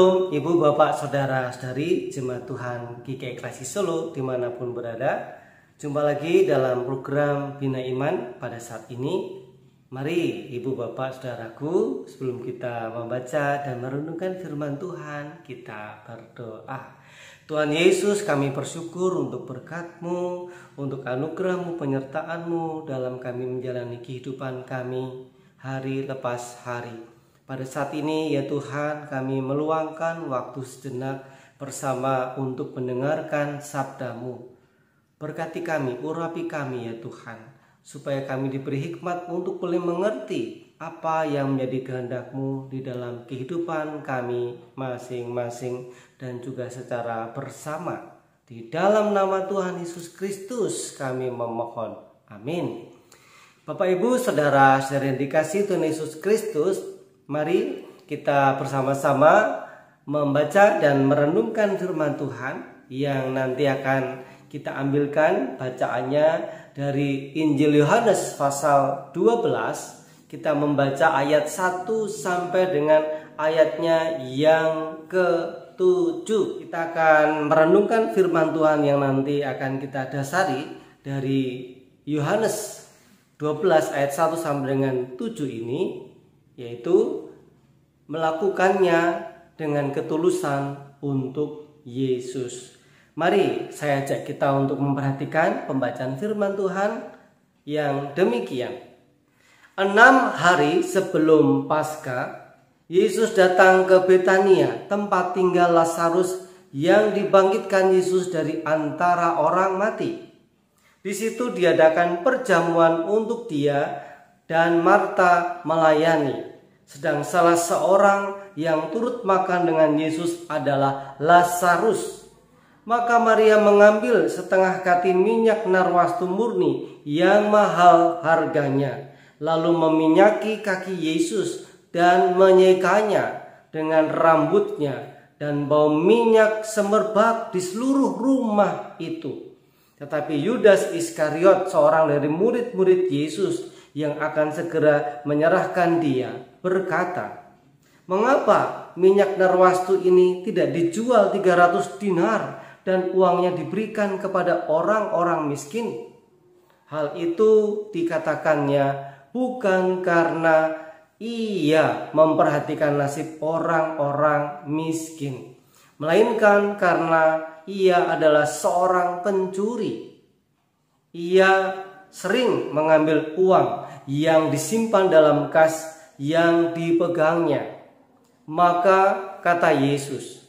Shalom Ibu Bapak Saudara-saudari Jemaat Tuhan GKI Klasik Solo dimanapun berada. Jumpa lagi dalam program Bina Iman pada saat ini. Mari Ibu Bapak Saudaraku, sebelum kita membaca dan merenungkan firman Tuhan, kita berdoa. Tuhan Yesus, kami bersyukur untuk berkat-Mu, untuk anugerah-Mu, penyertaan-Mu dalam kami menjalani kehidupan kami hari lepas hari. Pada saat ini ya Tuhan, kami meluangkan waktu sejenak bersama untuk mendengarkan sabda-Mu. Berkati kami, urapi kami ya Tuhan, supaya kami diberi hikmat untuk boleh mengerti apa yang menjadi kehendak-Mu di dalam kehidupan kami masing-masing dan juga secara bersama. Di dalam nama Tuhan Yesus Kristus kami memohon. Amin. Bapak Ibu Saudara-saudari yang dikasihi Tuhan Yesus Kristus, mari kita bersama-sama membaca dan merenungkan firman Tuhan yang nanti akan kita ambilkan bacaannya dari Injil Yohanes pasal 12. Kita membaca ayat 1 sampai dengan ayatnya yang ke-7. Kita akan merenungkan firman Tuhan yang nanti akan kita dasari dari Yohanes 12 ayat 1 sampai dengan 7 ini, yaitu melakukannya dengan ketulusan untuk Yesus. Mari saya ajak kita untuk memperhatikan pembacaan firman Tuhan yang demikian. 6 hari sebelum Paskah, Yesus datang ke Betania, tempat tinggal Lazarus yang dibangkitkan Yesus dari antara orang mati. Di situ diadakan perjamuan untuk dia dan Marta melayani. Sedang salah seorang yang turut makan dengan Yesus adalah Lazarus. Maka Maria mengambil setengah kati minyak narwastu murni yang mahal harganya, lalu meminyaki kaki Yesus dan menyekanya dengan rambutnya, dan bau minyak semerbak di seluruh rumah itu. Tetapi Yudas Iskariot, seorang dari murid-murid Yesus yang akan segera menyerahkan dia, berkata, "Mengapa minyak narwastu ini tidak dijual 300 dinar dan uangnya diberikan kepada orang-orang miskin?" Hal itu dikatakannya bukan karena ia memperhatikan nasib orang-orang miskin, melainkan karena ia adalah seorang pencuri. Ia sering mengambil uang yang disimpan dalam kas yang dipegangnya. Maka kata Yesus,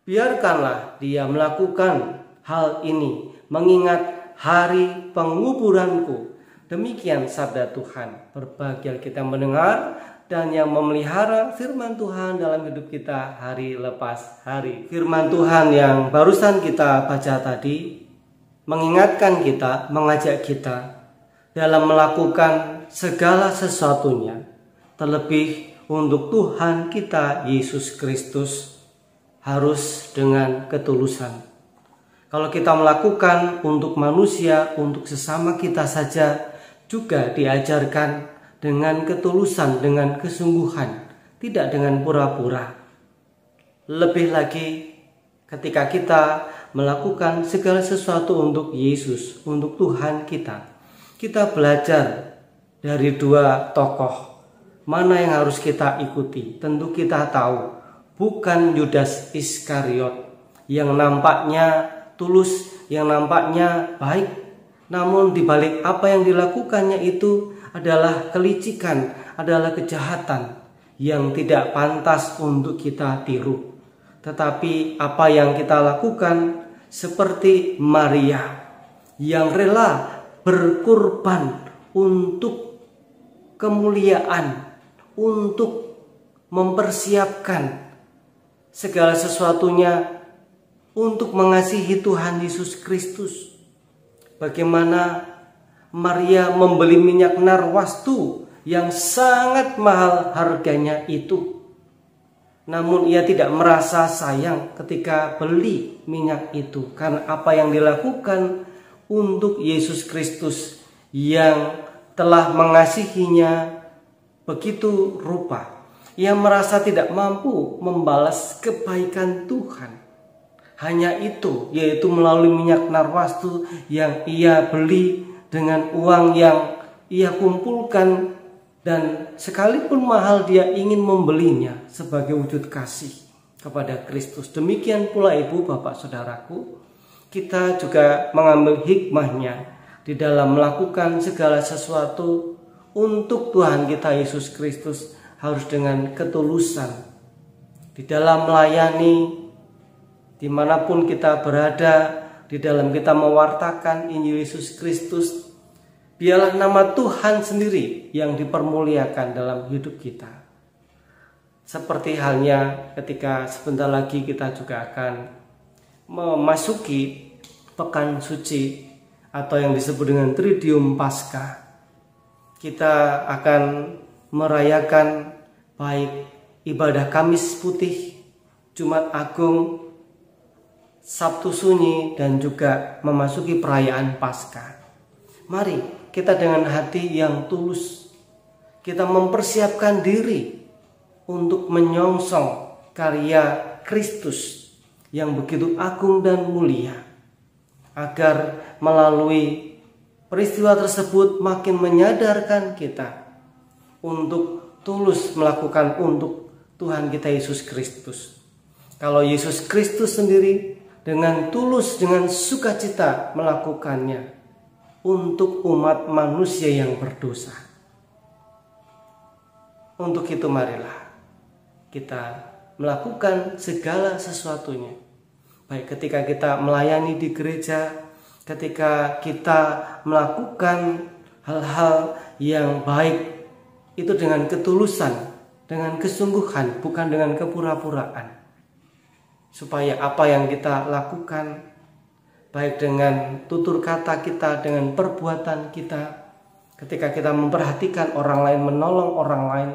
"Biarkanlah dia melakukan hal ini, mengingat hari penguburanku." Demikian sabda Tuhan. Berbahagia kita mendengar dan yang memelihara firman Tuhan dalam hidup kita hari lepas hari. Firman Tuhan yang barusan kita baca tadi mengingatkan kita, mengajak kita dalam melakukan segala sesuatunya, terlebih untuk Tuhan kita Yesus Kristus, harus dengan ketulusan. Kalau kita melakukan untuk manusia, untuk sesama kita saja, juga diajarkan dengan ketulusan, dengan kesungguhan, tidak dengan pura-pura. Lebih lagi ketika kita melakukan segala sesuatu untuk Yesus, untuk Tuhan kita, kita belajar dari dua tokoh. Mana yang harus kita ikuti? Tentu kita tahu, bukan Yudas Iskariot yang nampaknya tulus, yang nampaknya baik, namun dibalik apa yang dilakukannya itu adalah kelicikan, adalah kejahatan yang tidak pantas untuk kita tiru. Tetapi apa yang kita lakukan seperti Maria yang rela berkorban untuk kemuliaan, untuk mempersiapkan segala sesuatunya untuk mengasihi Tuhan Yesus Kristus. Bagaimana Maria membeli minyak narwastu yang sangat mahal harganya itu. Namun ia tidak merasa sayang ketika beli minyak itu, karena apa yang dilakukan untuk Yesus Kristus yang telah mengasihinya begitu rupa. Ia merasa tidak mampu membalas kebaikan Tuhan. Hanya itu, yaitu melalui minyak narwastu yang ia beli dengan uang yang ia kumpulkan, dan sekalipun mahal dia ingin membelinya sebagai wujud kasih kepada Kristus. Demikian pula ibu, bapak, saudaraku, kita juga mengambil hikmahnya di dalam melakukan segala sesuatu untuk Tuhan kita Yesus Kristus harus dengan ketulusan. Di dalam melayani, dimanapun kita berada, di dalam kita mewartakan Injil Yesus Kristus, biarlah nama Tuhan sendiri yang dipermuliakan dalam hidup kita. Seperti halnya ketika sebentar lagi kita juga akan memasuki Pekan Suci atau yang disebut dengan Triduum Paskah. Kita akan merayakan baik ibadah Kamis Putih, Jumat Agung, Sabtu Sunyi, dan juga memasuki perayaan Paskah. Mari kita dengan hati yang tulus, kita mempersiapkan diri untuk menyongsong karya Kristus yang begitu agung dan mulia, agar melalui peristiwa tersebut makin menyadarkan kita untuk tulus melakukan untuk Tuhan kita Yesus Kristus. Kalau Yesus Kristus sendiri dengan tulus, dengan sukacita melakukannya untuk umat manusia yang berdosa. Untuk itu marilah kita melakukan segala sesuatunya. Baik ketika kita melayani di gereja, ketika kita melakukan hal-hal yang baik, itu dengan ketulusan, dengan kesungguhan, bukan dengan kepura-puraan. Supaya apa yang kita lakukan, baik dengan tutur kata kita, dengan perbuatan kita, ketika kita memperhatikan orang lain, menolong orang lain,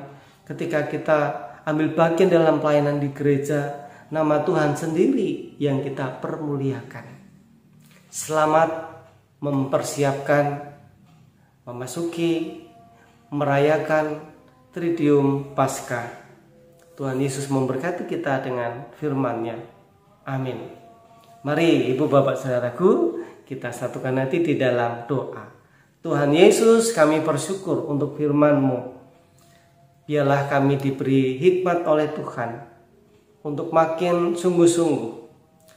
ketika kita ambil bagian dalam pelayanan di gereja, nama Tuhan sendiri yang kita permuliakan. Selamat mempersiapkan, memasuki, merayakan Triduum Paskah. Tuhan Yesus memberkati kita dengan firman-Nya. Amin. Mari ibu, bapak, saudaraku, kita satukan hati di dalam doa. Tuhan Yesus, kami bersyukur untuk firman-Mu. Biarlah kami diberi hikmat oleh Tuhan untuk makin sungguh-sungguh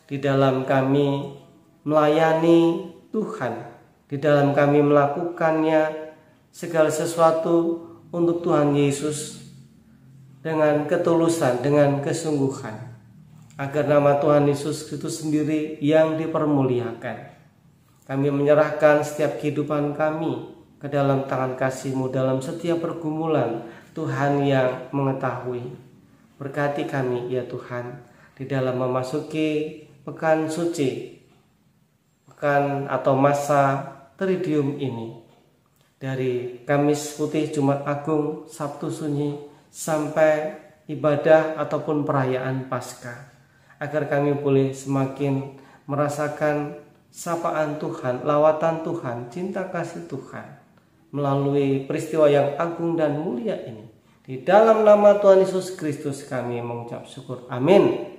di dalam kami melayani Tuhan, di dalam kami melakukannya segala sesuatu untuk Tuhan Yesus dengan ketulusan, dengan kesungguhan, agar nama Tuhan Yesus itu sendiri yang dipermuliakan. Kami menyerahkan setiap kehidupan kami ke dalam tangan kasih-Mu dalam setiap pergumulan. Tuhan yang mengetahui, berkati kami ya Tuhan di dalam memasuki Pekan Suci, pekan atau masa Triduum ini, dari Kamis Putih, Jumat Agung, Sabtu Sunyi sampai ibadah ataupun perayaan Paskah, agar kami boleh semakin merasakan sapaan Tuhan, lawatan Tuhan, cinta kasih Tuhan melalui peristiwa yang agung dan mulia ini. Di dalam nama Tuhan Yesus Kristus kami mengucap syukur. Amin.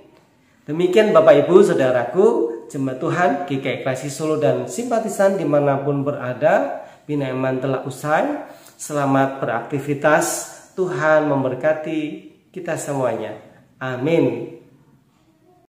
Demikian Bapak Ibu Saudaraku, jemaat Tuhan GKI Klasi Solo dan simpatisan dimanapun berada, Bina Iman telah usai. Selamat beraktivitas. Tuhan memberkati kita semuanya. Amin.